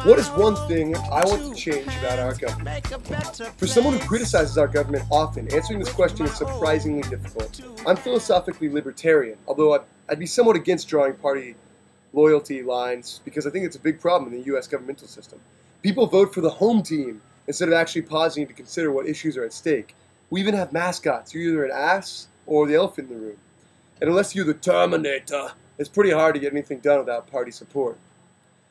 What is one thing I want to change about our government? For someone who criticizes our government often, answering this question is surprisingly difficult. I'm philosophically libertarian, although I'd be somewhat against drawing party loyalty lines because I think it's a big problem in the U.S. governmental system. People vote for the home team instead of actually pausing to consider what issues are at stake. We even have mascots. You're either an ass or the elephant in the room. And unless you're the Terminator, it's pretty hard to get anything done without party support.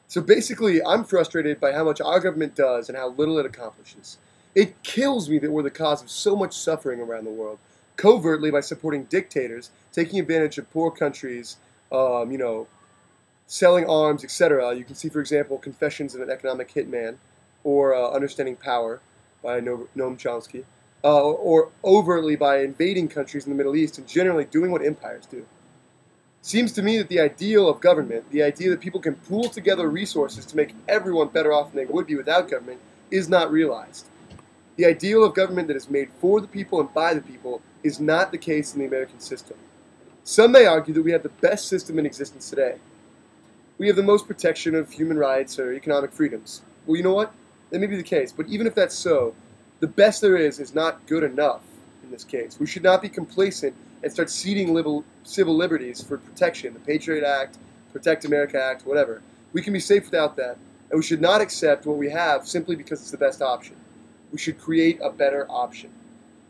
So basically, I'm frustrated by how much our government does and how little it accomplishes. It kills me that we're the cause of so much suffering around the world, covertly by supporting dictators, taking advantage of poor countries, selling arms, etc. You can see, for example, Confessions of an Economic Hitman, or Understanding Power by Noam Chomsky, or overtly by invading countries in the Middle East and generally doing what empires do. Seems to me that the ideal of government, the idea that people can pool together resources to make everyone better off than they would be without government, is not realized. The ideal of government that is made for the people and by the people is not the case in the American system. Some may argue that we have the best system in existence today. We have the most protection of human rights or economic freedoms. Well, you know what? That may be the case, but even if that's so, the best there is not good enough in this case. We should not be complacent and start ceding civil liberties for protection, the Patriot Act, Protect America Act, whatever. We can be safe without that, and we should not accept what we have simply because it's the best option. We should create a better option.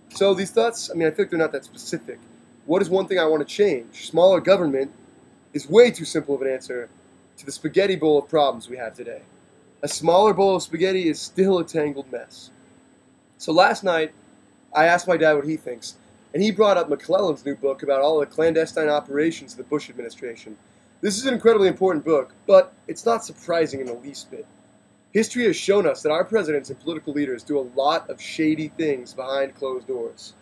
So these thoughts, I feel like they're not that specific. What is one thing I want to change? Smaller government is way too simple of an answer to the spaghetti bowl of problems we have today. A smaller bowl of spaghetti is still a tangled mess. So last night, I asked my dad what he thinks, and he brought up McClellan's new book about all the clandestine operations of the Bush administration. This is an incredibly important book, but it's not surprising in the least bit. History has shown us that our presidents and political leaders do a lot of shady things behind closed doors.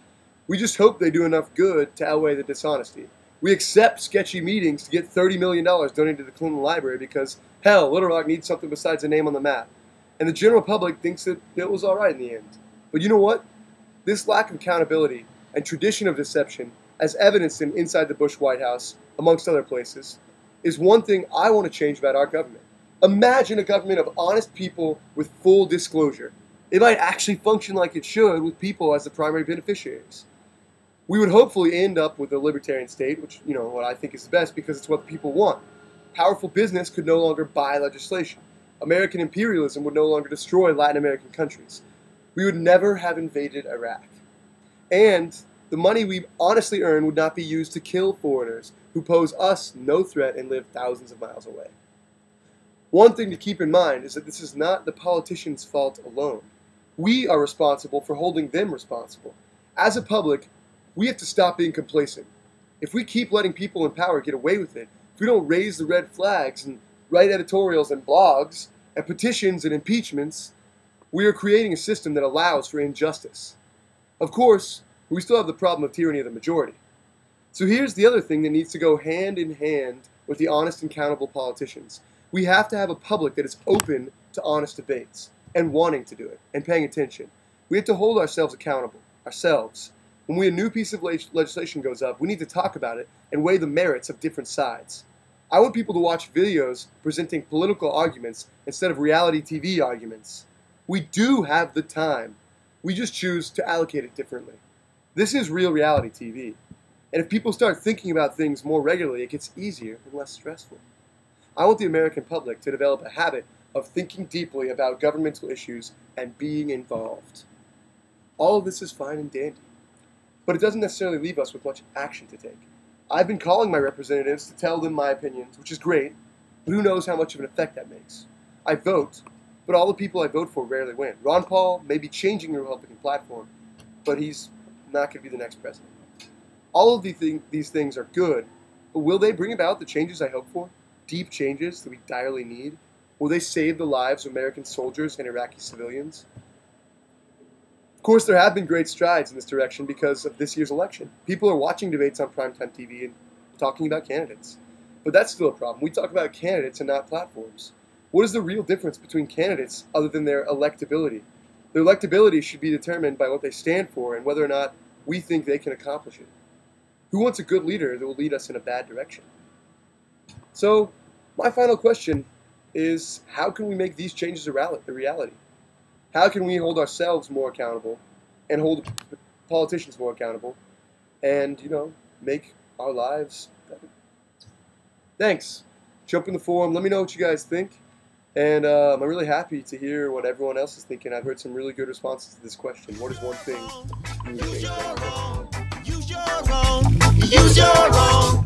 We just hope they do enough good to outweigh the dishonesty. We accept sketchy meetings to get $30 million donated to the Clinton Library because, hell, Little Rock needs something besides a name on the map. And the general public thinks that it was all right in the end. But you know what? This lack of accountability and tradition of deception, as evidenced in inside the Bush White House, amongst other places, is one thing I want to change about our government. Imagine a government of honest people with full disclosure. It might actually function like it should with people as the primary beneficiaries. We would hopefully end up with a libertarian state, which, what I think is the best because it's what the people want. Powerful business could no longer buy legislation. American imperialism would no longer destroy Latin American countries. We would never have invaded Iraq. And the money we honestly earn would not be used to kill foreigners who pose us no threat and live thousands of miles away. One thing to keep in mind is that this is not the politicians' fault alone. We are responsible for holding them responsible. As a public, we have to stop being complacent. If we keep letting people in power get away with it, if we don't raise the red flags and write editorials and blogs and petitions and impeachments, we are creating a system that allows for injustice. Of course, we still have the problem of tyranny of the majority. So here's the other thing that needs to go hand in hand with the honest and accountable politicians. We have to have a public that is open to honest debates and wanting to do it and paying attention. We have to hold ourselves accountable, ourselves. When a new piece of legislation goes up, we need to talk about it and weigh the merits of different sides. I want people to watch videos presenting political arguments instead of reality TV arguments. We do have the time. We just choose to allocate it differently. This is real reality TV. And if people start thinking about things more regularly, it gets easier and less stressful. I want the American public to develop a habit of thinking deeply about governmental issues and being involved. All of this is fine and dandy, but it doesn't necessarily leave us with much action to take. I've been calling my representatives to tell them my opinions, which is great, but who knows how much of an effect that makes. I vote, but all the people I vote for rarely win. Ron Paul may be changing the Republican platform, but he's not going to be the next president. All of these things are good, but will they bring about the changes I hope for? Deep changes that we direly need? Will they save the lives of American soldiers and Iraqi civilians? Of course, there have been great strides in this direction because of this year's election. People are watching debates on primetime TV and talking about candidates. But that's still a problem. We talk about candidates and not platforms. What is the real difference between candidates other than their electability? Their electability should be determined by what they stand for and whether or not we think they can accomplish it. Who wants a good leader that will lead us in a bad direction? So, my final question is how can we make these changes a reality? How can we hold ourselves more accountable and hold politicians more accountable and, make our lives better? Thanks. Jump in the forum. Let me know what you guys think. And I'm really happy to hear what everyone else is thinking. I've heard some really good responses to this question. What is one thing you would change? Use your own.